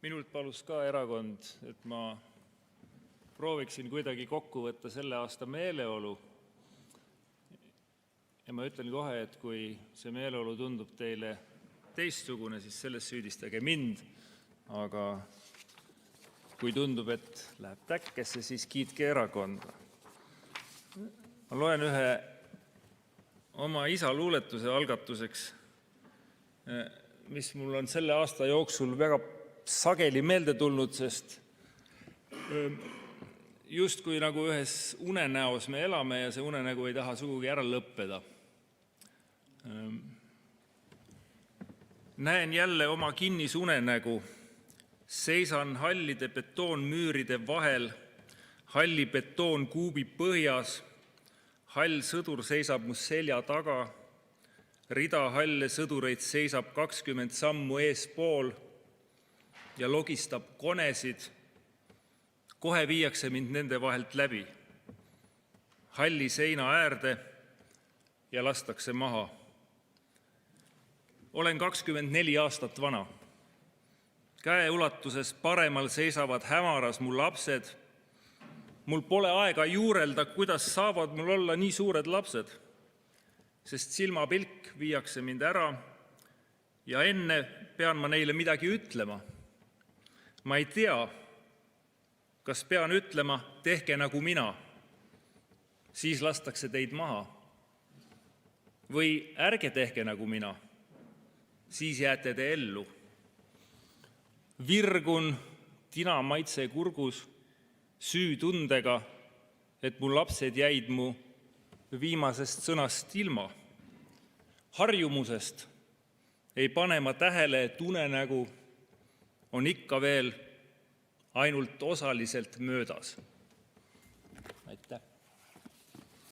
Minult palus ka erakond, et ma prooviksin kuidagi kokku võtta selle aasta meeleolu. Ja ma ütlen kohe, et kui see meeleolu tundub teile teistsugune, siis selles süüdistage mind. Aga kui tundub, et läheb täkkesse, siis kiitke erakonda. Ma loen ühe oma isa luuletuse algatuseks, mis mul on selle aasta jooksul väga sageli meelde tulnud, sest justkui nagu ühes unenäos me elame ja see unenägu ei taha sugugi ära lõppeda. Näen jälle oma kinnis unenägu, seisan hallide betoonmüüride vahel, halli betoonkuubi põhjas, hall sõdur seisab mu selja taga, rida halle sõdureid seisab 20 sammu eespool ja logistab konesid. Kohe viiakse mind nende vahelt läbi, halli seina äärde ja lastakse maha. Olen 24 aastat vana. Käeulatuses paremal seisavad hämaras mu lapsed. Mul pole aega juurelda, kuidas saavad mul olla nii suured lapsed, sest silmapilk viiakse mind ära ja enne pean ma neile midagi ütlema. Ma ei tea, kas pean ütlema, tehke nagu mina, siis lastakse teid maha. Või ärge tehke nagu mina, siis jääte te ellu. Virgun tina maitse kurgus süütundega, et mu lapsed jäid mu viimasest sõnast ilma. Harjumusest ei pane ma tähele, et unenägu on ikka veel ainult osaliselt möödas.